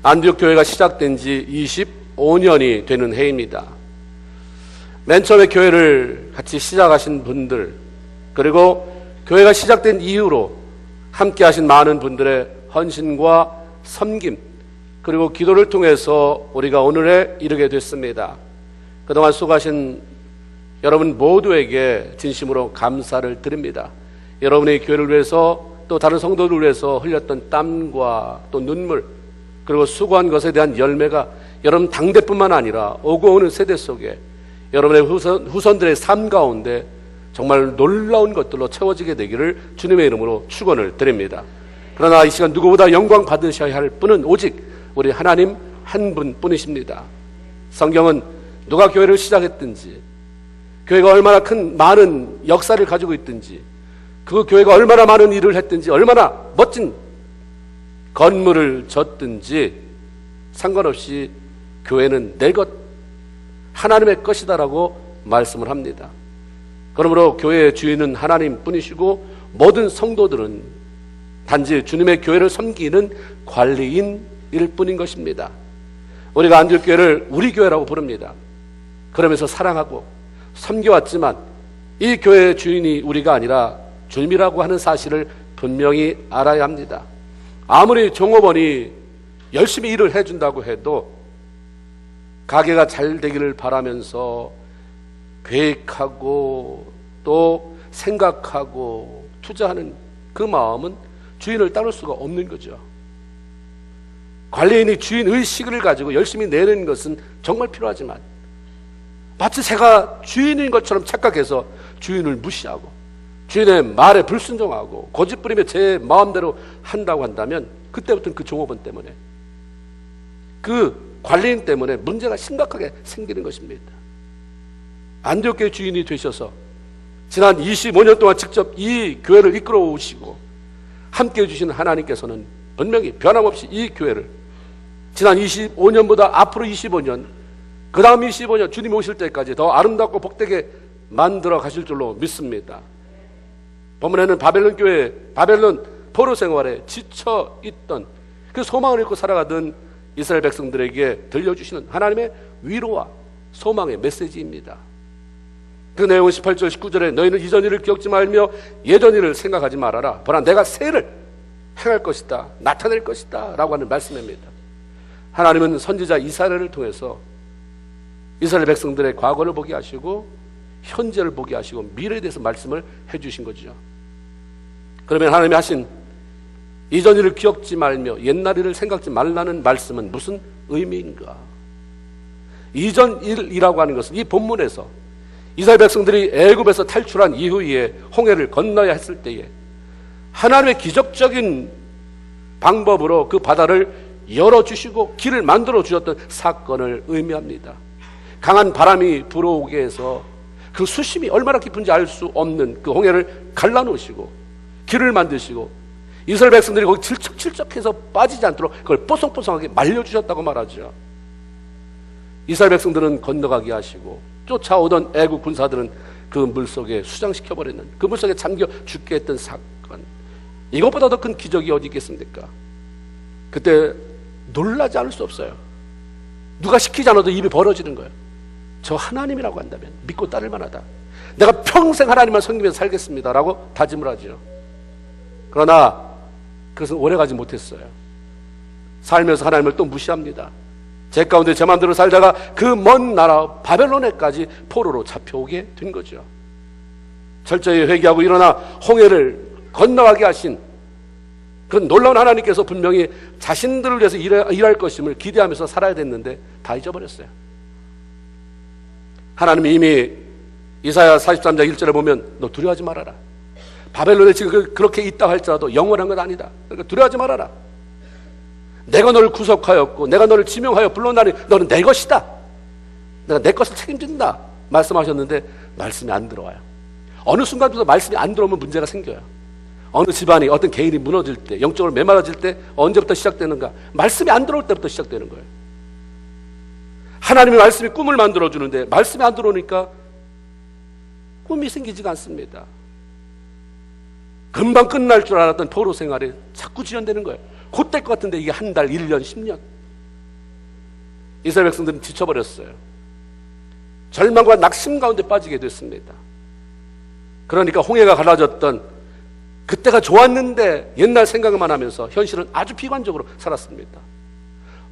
안디옥 교회가 시작된 지 25년이 되는 해입니다. 맨 처음에 교회를 같이 시작하신 분들, 그리고 교회가 시작된 이후로 함께 하신 많은 분들의 헌신과 섬김, 그리고 기도를 통해서 우리가 오늘에 이르게 됐습니다. 그동안 수고하신 여러분 모두에게 진심으로 감사를 드립니다. 여러분의 교회를 위해서 또 다른 성도들을 위해서 흘렸던 땀과 또 눈물, 그리고 수고한 것에 대한 열매가 여러분 당대뿐만 아니라 오고 오는 세대 속에 여러분의 후손들의 삶 가운데 정말 놀라운 것들로 채워지게 되기를 주님의 이름으로 축원을 드립니다. 그러나 이 시간 누구보다 영광 받으셔야 할 분은 오직 우리 하나님 한 분뿐이십니다. 성경은 누가 교회를 시작했든지, 교회가 얼마나 많은 역사를 가지고 있든지, 그 교회가 얼마나 많은 일을 했든지, 얼마나 멋진 건물을 졌든지 상관없이 교회는 내 것, 하나님의 것이다라고 말씀을 합니다. 그러므로 교회의 주인은 하나님 뿐이시고 모든 성도들은 단지 주님의 교회를 섬기는 관리인일 뿐인 것입니다. 우리가 안디옥 교회를 우리 교회라고 부릅니다. 그러면서 사랑하고 섬겨왔지만 이 교회의 주인이 우리가 아니라 주님이라고 하는 사실을 분명히 알아야 합니다. 아무리 종업원이 열심히 일을 해준다고 해도 가게가 잘 되기를 바라면서 계획하고 또 생각하고 투자하는 그 마음은 주인을 따를 수가 없는 거죠. 관리인이 주인의식을 가지고 열심히 내는 것은 정말 필요하지만 마치 제가 주인인 것처럼 착각해서 주인을 무시하고 주인의 말에 불순종하고 고집부리며 제 마음대로 한다고 한다면 그때부터는 그 종업원 때문에, 그 관리인 때문에 문제가 심각하게 생기는 것입니다. 안디옥 교회 주인이 되셔서 지난 25년 동안 직접 이 교회를 이끌어 오시고 함께해 주시는 하나님께서는 분명히 변함없이 이 교회를 지난 25년보다 앞으로 25년, 그 다음 25년 주님 오실 때까지 더 아름답고 복되게 만들어 가실 줄로 믿습니다. 본문에는 바벨론 교회, 바벨론 포로 생활에 지쳐 있던 그 소망을 잃고 살아가던 이스라엘 백성들에게 들려주시는 하나님의 위로와 소망의 메시지입니다. 그 내용은 18절 19절에 너희는 이전 일을 기억지 말며 예전 일을 생각하지 말아라. 보라 내가 새를 행할 것이다, 나타낼 것이다 라고 하는 말씀입니다. 하나님은 선지자 이사야를 통해서 이스라엘 백성들의 과거를 보게 하시고 현재를 보게 하시고 미래에 대해서 말씀을 해주신 거죠. 그러면 하나님이 하신 이전 일을 기억지 말며 옛날 일을 생각지 말라는 말씀은 무슨 의미인가? 이전 일이라고 하는 것은 이 본문에서 이스라엘 백성들이 애굽에서 탈출한 이후에 홍해를 건너야 했을 때에 하나님의 기적적인 방법으로 그 바다를 열어주시고 길을 만들어 주셨던 사건을 의미합니다. 강한 바람이 불어오게 해서 그 수심이 얼마나 깊은지 알 수 없는 그 홍해를 갈라놓으시고 길을 만드시고 이스라엘 백성들이 거기 질척질척해서 빠지지 않도록 그걸 뽀송뽀송하게 말려주셨다고 말하죠. 이스라엘 백성들은 건너가게 하시고 쫓아오던 애국 군사들은 그 물속에 수장시켜버리는, 그 물속에 잠겨 죽게 했던 사건, 이것보다 더 큰 기적이 어디 있겠습니까? 그때 놀라지 않을 수 없어요. 누가 시키지 않아도 입이 벌어지는 거예요. 저 하나님이라고 한다면 믿고 따를 만하다, 내가 평생 하나님만 섬기면서 살겠습니다 라고 다짐을 하죠. 그러나 그것은 오래가지 못했어요. 살면서 하나님을 또 무시합니다. 제 가운데 제 마음대로 살다가 그 먼 나라 바벨론에까지 포로로 잡혀오게 된 거죠. 철저히 회개하고 일어나 홍해를 건너가게 하신 그 놀라운 하나님께서 분명히 자신들을 위해서 일할 것임을 기대하면서 살아야 됐는데 다 잊어버렸어요. 하나님이 이미 이사야 43장 1절에 보면 너 두려워하지 말아라. 바벨론에 지금 그렇게 있다 할지라도 영원한 건 아니다. 그러니까 두려워하지 말아라. 내가 너를 구속하였고 내가 너를 지명하여 불러나니 너는 내 것이다. 내가 내 것을 책임진다 말씀하셨는데 말씀이 안 들어와요. 어느 순간부터 말씀이 안 들어오면 문제가 생겨요. 어느 집안이, 어떤 개인이 무너질 때, 영적으로 메말라질 때 언제부터 시작되는가? 말씀이 안 들어올 때부터 시작되는 거예요. 하나님의 말씀이 꿈을 만들어주는데 말씀이 안 들어오니까 꿈이 생기지가 않습니다. 금방 끝날 줄 알았던 포로 생활이 자꾸 지연되는 거예요. 곧 될 것 같은데 이게 한 달, 1년, 10년. 이스라엘 백성들은 지쳐버렸어요. 절망과 낙심 가운데 빠지게 됐습니다. 그러니까 홍해가 갈라졌던 그때가 좋았는데 옛날 생각만 하면서 현실은 아주 비관적으로 살았습니다.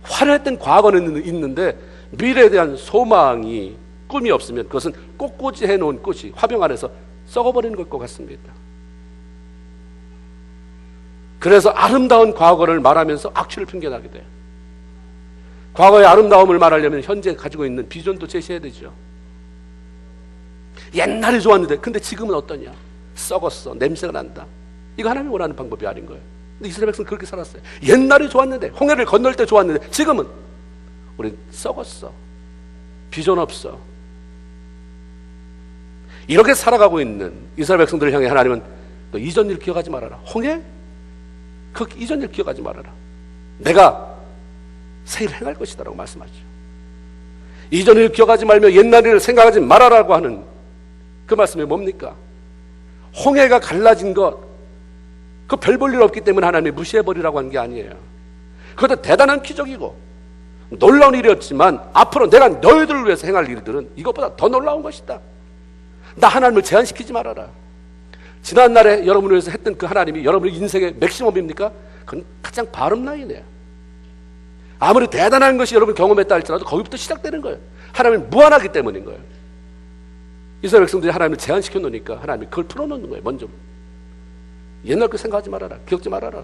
화려했던 과거는 있는데 미래에 대한 소망이, 꿈이 없으면 그것은 꽃꽂이 해놓은 꽃이 화병 안에서 썩어버리는 것 같습니다. 그래서 아름다운 과거를 말하면서 악취를 풍겨나게 돼요. 과거의 아름다움을 말하려면 현재 가지고 있는 비전도 제시해야 되죠. 옛날에 좋았는데 근데 지금은 어떠냐? 썩었어. 냄새가 난다. 이거 하나님이 원하는 방법이 아닌 거예요. 근데 이스라엘 백성은 그렇게 살았어요. 옛날에 좋았는데, 홍해를 건널 때 좋았는데 지금은 우리 썩었어. 비전 없어. 이렇게 살아가고 있는 이스라엘 백성들을 향해 하나님은 너 이전 일 기억하지 말아라. 홍해? 그 이전 일 기억하지 말아라. 내가 새 일을 행할 것이다 라고 말씀하죠. 이전 일 기억하지 말며 옛날 일을 생각하지 말아라고 하는 그 말씀이 뭡니까? 홍해가 갈라진 것, 그 별 볼 일 없기 때문에 하나님이 무시해버리라고 한 게 아니에요. 그것도 대단한 기적이고 놀라운 일이었지만 앞으로 내가 너희들을 위해서 행할 일들은 이것보다 더 놀라운 것이다. 나 하나님을 제한시키지 말아라. 지난날에 여러분을 위해서 했던 그 하나님이 여러분의 인생의 맥시멈입니까? 그건 가장 바름 라인이에요. 아무리 대단한 것이 여러분 경험했다 할지라도 거기부터 시작되는 거예요. 하나님은 무한하기 때문인 거예요. 이스라엘 백성들이 하나님을 제한시켜 놓으니까 하나님이 그걸 풀어놓는 거예요. 먼저 옛날 거 생각하지 말아라. 기억지 말아라.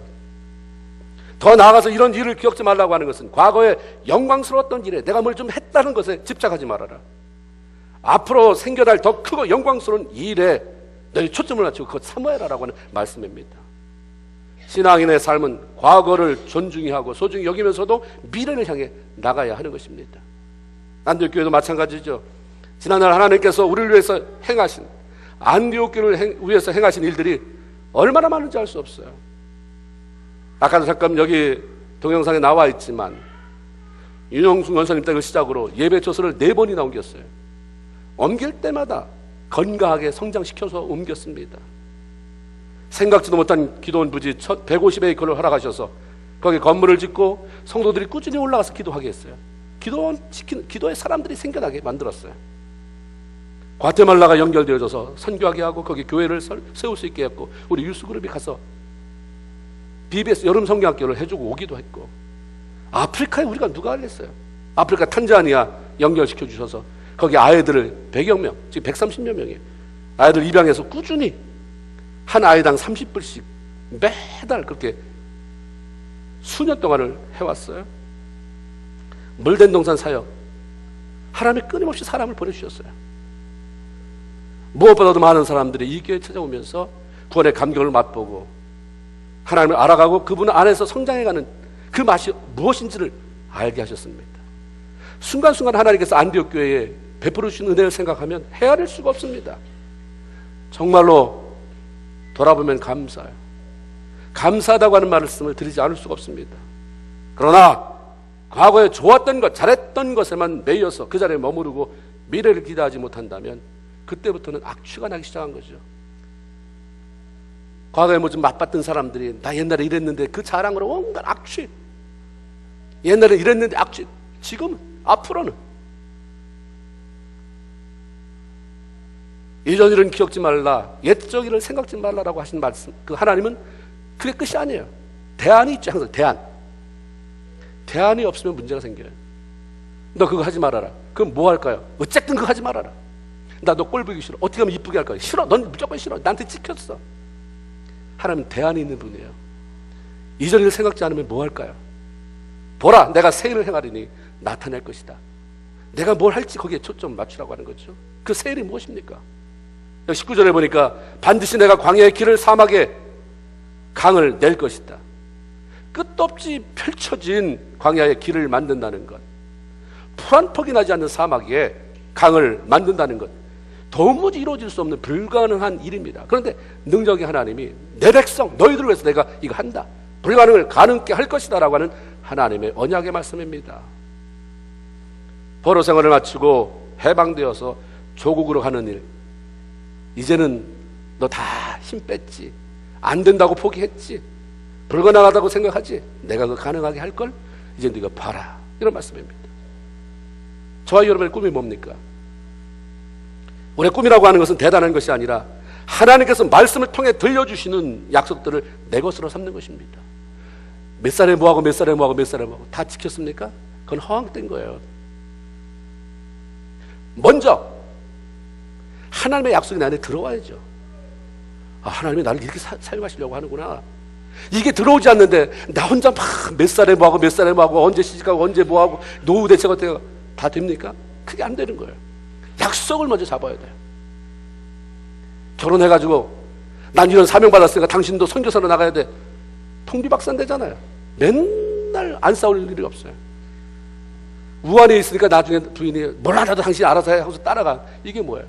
더 나아가서 이런 일을 기억지 말라고 하는 것은 과거에 영광스러웠던 일에 내가 뭘 좀 했다는 것에 집착하지 말아라. 앞으로 생겨날 더 크고 영광스러운 일에 너희 초점을 맞추고 그것 사모해라라고 하는 말씀입니다. 신앙인의 삶은 과거를 존중히 하고 소중히 여기면서도 미래를 향해 나가야 하는 것입니다. 안디옥교회도 마찬가지죠. 지난날 하나님께서 우리를 위해서 행하신, 안디옥교회를 위해서 행하신 일들이 얼마나 많은지 알 수 없어요. 아까도 잠깐 여기 동영상에 나와 있지만 윤영숙 원사님 댁을 시작으로 예배 조서를 4번이나 옮겼어요. 옮길 때마다 건강하게 성장시켜서 옮겼습니다. 생각지도 못한 기도원 부지 150에이커를 허락하셔서 거기 건물을 짓고 성도들이 꾸준히 올라가서 기도하게 했어요. 기도의 사람들이 생겨나게 만들었어요. 과테말라가 연결되어져서 선교하게 하고 거기 교회를 세울 수 있게 했고 우리 유스그룹이 가서 BBS 여름 성경학교를 해주고 오기도 했고 아프리카에 우리가 누가 알렸어요. 아프리카 탄자니아 연결시켜 주셔서 거기 아이들을 100여 명, 지금 130여 명이에요. 아이들 입양해서 꾸준히 한 아이당 30불씩 매달 그렇게 수년 동안을 해왔어요. 물된 동산 사역, 하나님이 끊임없이 사람을 보내주셨어요. 무엇보다도 많은 사람들이 이 교회에 찾아오면서 구원의 감격을 맛보고 하나님을 알아가고 그분 안에서 성장해가는 그 맛이 무엇인지를 알게 하셨습니다. 순간순간 하나님께서 안디옥 교회에 베풀어 주신 은혜를 생각하면 헤아릴 수가 없습니다. 정말로 돌아보면 감사해요. 감사하다고 하는 말씀을 드리지 않을 수가 없습니다. 그러나 과거에 좋았던 것, 잘했던 것에만 매여서 그 자리에 머무르고 미래를 기대하지 못한다면 그때부터는 악취가 나기 시작한 거죠. 과거에 뭐 좀 맛봤던 사람들이 나 옛날에 이랬는데 그 자랑으로 온갖 악취, 옛날에 이랬는데 악취, 지금은, 앞으로는 이전 일은 기억지 말라, 옛적 일을 생각지 말라라고 하신 말씀, 그 하나님은 그게 끝이 아니에요. 대안이 있죠. 항상 대안이 없으면 문제가 생겨요. 너 그거 하지 말아라. 그럼 뭐 할까요? 어쨌든 그거 하지 말아라. 나 너 꼴 보기 싫어. 어떻게 하면 이쁘게 할까요? 싫어. 넌 무조건 싫어. 나한테 찍혔어. 하나님은 대안이 있는 분이에요. 이전 일을 생각지 않으면 뭐 할까요? 보라, 내가 새 일을 행하리니 나타낼 것이다. 내가 뭘 할지 거기에 초점 맞추라고 하는 거죠. 그 새 일이 무엇입니까? 19절에 보니까 반드시 내가 광야의 길을 사막에 강을 낼 것이다. 끝도 없이 펼쳐진 광야의 길을 만든다는 것, 풀 한 폭이 나지 않는 사막에 강을 만든다는 것, 도무지 이루어질 수 없는 불가능한 일입니다. 그런데 능력의 하나님이 내 백성 너희들을 위해서 내가 이거 한다, 불가능을 가능케 할 것이다 라고 하는 하나님의 언약의 말씀입니다. 포로 생활을 마치고 해방되어서 조국으로 가는 일, 이제는 너 다 힘 뺐지, 안 된다고 포기했지, 불가능하다고 생각하지? 내가 그거 가능하게 할 걸 이제 네가 봐라. 이런 말씀입니다. 저와 여러분의 꿈이 뭡니까? 우리의 꿈이라고 하는 것은 대단한 것이 아니라 하나님께서 말씀을 통해 들려주시는 약속들을 내 것으로 삼는 것입니다. 몇 살에 뭐하고 몇 살에 뭐하고 몇 살에 뭐하고 다 지켰습니까? 그건 허황된 거예요. 먼저 하나님의 약속이 내 안에 들어와야죠. 아, 하나님이 나를 이렇게 사용하시려고 하는구나. 이게 들어오지 않는데 나 혼자 막 몇 살에 뭐하고 몇 살에 뭐하고 언제 시집가고 언제 뭐하고 노후 대책 어떻게 다 됩니까? 그게 안 되는 거예요. 약속을 먼저 잡아야 돼요. 결혼해가지고 난 이런 사명 받았으니까 당신도 선교사로 나가야 돼. 통비박산되잖아요. 맨날 안 싸울 일이 없어요. 우한에 있으니까 나중에 부인이 몰라 나도 당신이 알아서 해 하고서 따라가. 이게 뭐예요?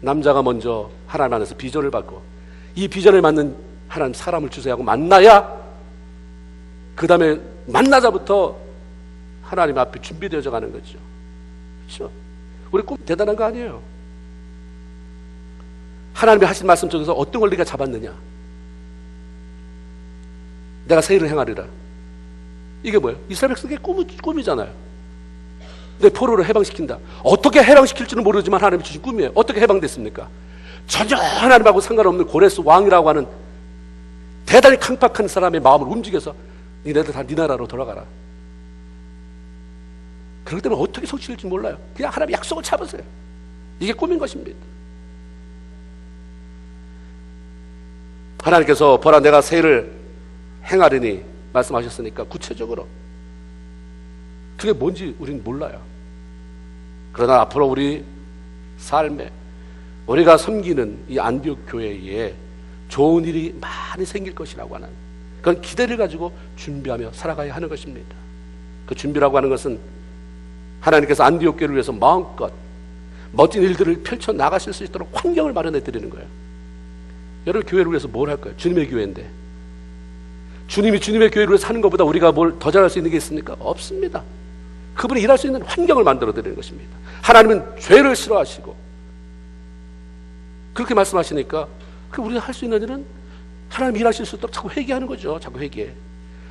남자가 먼저 하나님 안에서 비전을 받고 이 비전을 맞는 하나님 사람을 주세요 하고 만나야 그 다음에 만나자부터 하나님 앞에 준비되어져 가는 거죠. 그렇죠? 우리 꿈 대단한 거 아니에요. 하나님이 하신 말씀 중에서 어떤 걸 네가 잡았느냐? 내가 새 일을 행하리라. 이게 뭐예요? 이스라엘 백성의 꿈이잖아요. 내 포로를 해방시킨다. 어떻게 해방시킬지는 모르지만 하나님이 주신 꿈이에요. 어떻게 해방됐습니까? 전혀 하나님하고 상관없는 고레스 왕이라고 하는 대단히 강팍한 사람의 마음을 움직여서 니네들 다 네 나라로 돌아가라. 그렇기 때문에 어떻게 성취될지 몰라요. 그냥 하나님 약속을 잡으세요. 이게 꿈인 것입니다. 하나님께서 보라 내가 새 일을 행하리니 말씀하셨으니까 구체적으로 그게 뭔지 우리는 몰라요. 그러나 앞으로 우리 삶에 우리가 섬기는 이 안디옥 교회에 좋은 일이 많이 생길 것이라고 하는 그런 기대를 가지고 준비하며 살아가야 하는 것입니다. 그 준비라고 하는 것은 하나님께서 안디옥 교회를 위해서 마음껏 멋진 일들을 펼쳐 나가실 수 있도록 환경을 마련해 드리는 거예요. 여러분 교회를 위해서 뭘 할까요? 주님의 교회인데 주님이 주님의 교회를 위해서 사는 것보다 우리가 뭘 더 잘할 수 있는 게 있습니까? 없습니다. 그분이 일할 수 있는 환경을 만들어 드리는 것입니다. 하나님은 죄를 싫어하시고 그렇게 말씀하시니까 우리가 할 수 있는 일은 하나님 일하실 수 있도록 자꾸 회개하는 거죠. 자꾸 회개.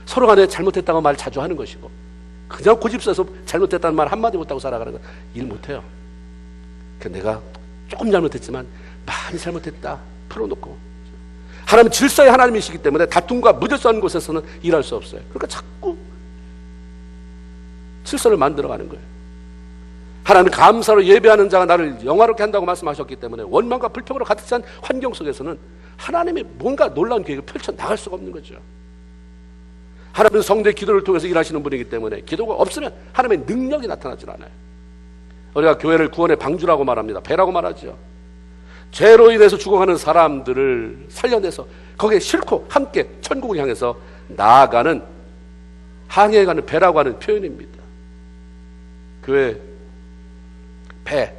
서로 간에 잘못했다고 말 자주 하는 것이고 그냥 고집서서 잘못했다는 말 한마디 못하고 살아가는 건 일 못해요. 내가 조금 잘못했지만 많이 잘못했다 풀어놓고 하나님은 질서의 하나님이시기 때문에 다툼과 무질서한 곳에서는 일할 수 없어요. 그러니까 자꾸 질서를 만들어가는 거예요. 하나님 감사로 예배하는 자가 나를 영화롭게 한다고 말씀하셨기 때문에 원망과 불평으로 가득 찬 환경 속에서는 하나님의 뭔가 놀라운 계획을 펼쳐나갈 수가 없는 거죠. 하나님은 성도의 기도를 통해서 일하시는 분이기 때문에 기도가 없으면 하나님의 능력이 나타나질 않아요. 우리가 교회를 구원의 방주라고 말합니다. 배라고 말하죠. 죄로 인해서 죽어가는 사람들을 살려내서 거기에 싣고 함께 천국을 향해서 나아가는 항해가는 배라고 하는 표현입니다. 교회 배.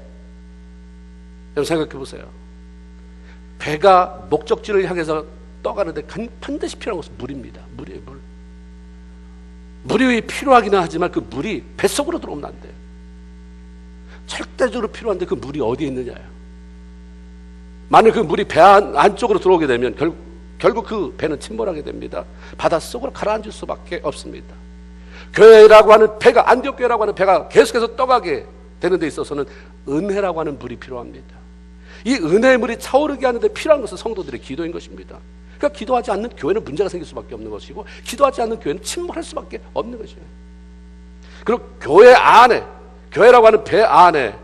여러분 생각해 보세요. 배가 목적지를 향해서 떠가는데 반드시 필요한 것은 물입니다. 물이에요, 물. 물이 필요하기는 하지만 그 물이 뱃속으로 들어오면 안 돼요. 절대적으로 필요한데 그 물이 어디에 있느냐예요. 만약 그 물이 배 안쪽으로 들어오게 되면 결국 그 배는 침몰하게 됩니다. 바닷속으로 가라앉을 수밖에 없습니다. 교회라고 하는 배가 안디옥 교회라고 하는 배가 계속해서 떠가게 되는 데 있어서는 은혜라고 하는 물이 필요합니다. 이 은혜의 물이 차오르게 하는데 필요한 것은 성도들의 기도인 것입니다. 그러니까 기도하지 않는 교회는 문제가 생길 수밖에 없는 것이고 기도하지 않는 교회는 침몰할 수밖에 없는 것이에요. 그리고 교회 안에 교회라고 하는 배 안에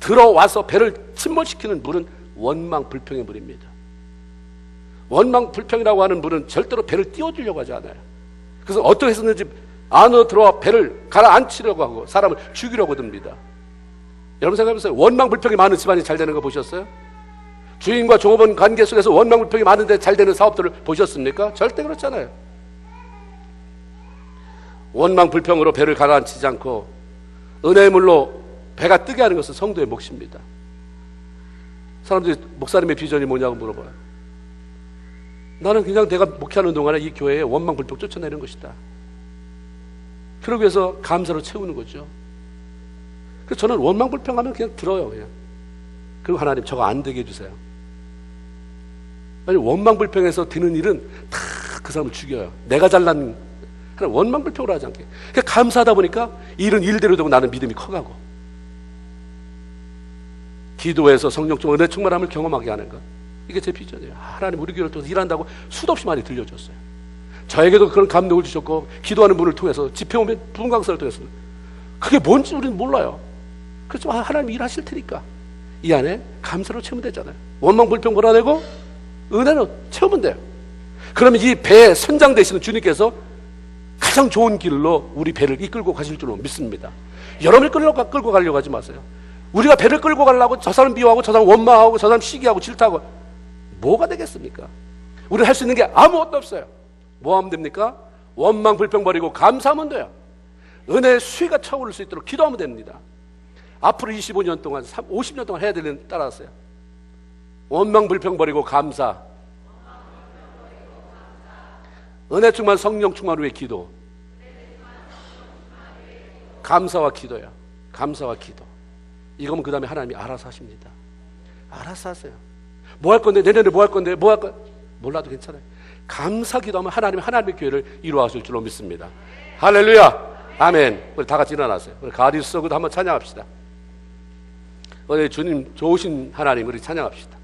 들어와서 배를 침몰시키는 물은 원망 불평의 물입니다. 원망 불평이라고 하는 물은 절대로 배를 띄워주려고 하지 않아요. 그래서 어떻게 했었는지 안으로 들어와 배를 가라앉히려고 하고 사람을 죽이려고 듭니다. 여러분 생각해보세요. 원망 불평이 많은 집안이 잘 되는 거 보셨어요? 주인과 종업원 관계 속에서 원망 불평이 많은데 잘 되는 사업들을 보셨습니까? 절대 그렇잖아요. 원망 불평으로 배를 가라앉히지 않고 은혜의 물로 배가 뜨게 하는 것은 성도의 몫입니다. 사람들이 목사님의 비전이 뭐냐고 물어봐요. 나는 그냥 내가 목회하는 동안에 이 교회에 원망 불평 쫓아내는 것이다. 그러기 위해서 감사로 채우는 거죠. 그래서 저는 원망 불평하면 그냥 들어요. 그냥. 그리고 하나님 저거 안 되게 해주세요. 아니 원망 불평해서 드는 일은 다 그 사람을 죽여요. 내가 잘난 원망불평을 하지 않게. 그러니까 감사하다 보니까 일은 일대로 되고 나는 믿음이 커가고. 기도해서 성령 충만, 은혜 충만함을 경험하게 하는 것. 이게 제 비전이에요. 하나님 우리 교회를 통해서 일한다고 수도 없이 많이 들려줬어요. 저에게도 그런 감동을 주셨고, 기도하는 분을 통해서, 집회 오면 부흥 강사를 통해서. 그게 뭔지 우리는 몰라요. 그렇지만 하나님 일하실 테니까 이 안에 감사로 채우면 되잖아요. 원망 불평 몰아내고 은혜로 채우면 돼요. 그러면 이 배에 선장 되시는 주님께서 가장 좋은 길로 우리 배를 이끌고 가실 줄로 믿습니다. 여러분을 끌고 가려고 하지 마세요. 우리가 배를 끌고 가려고 저 사람 비호하고 저 사람 원망하고 저 사람 시기하고 질타하고 뭐가 되겠습니까? 우리는 할 수 있는 게 아무것도 없어요. 뭐 하면 됩니까? 원망 불평 버리고 감사하면 돼요. 은혜의 수위가 차오를 수 있도록 기도하면 됩니다. 앞으로 25년 동안 50년 동안 해야 될 일은 따라하세요. 원망 불평 버리고 감사, 은혜 충만 성령 충만 후의 기도, 감사와 기도야. 감사와 기도. 이거면 그 다음에 하나님이 알아서 하십니다. 알아서 하세요. 뭐 할 건데, 내년에 뭐 할 건데, 뭐 할 건 몰라도 괜찮아요. 감사 기도하면 하나님이 하나님의 교회를 이루어하실 줄로 믿습니다. 할렐루야. 아멘. 우리 다 같이 일어나세요. 우리 가디스 서그도 한번 찬양합시다. 우리 주님 좋으신 하나님 우리 찬양합시다.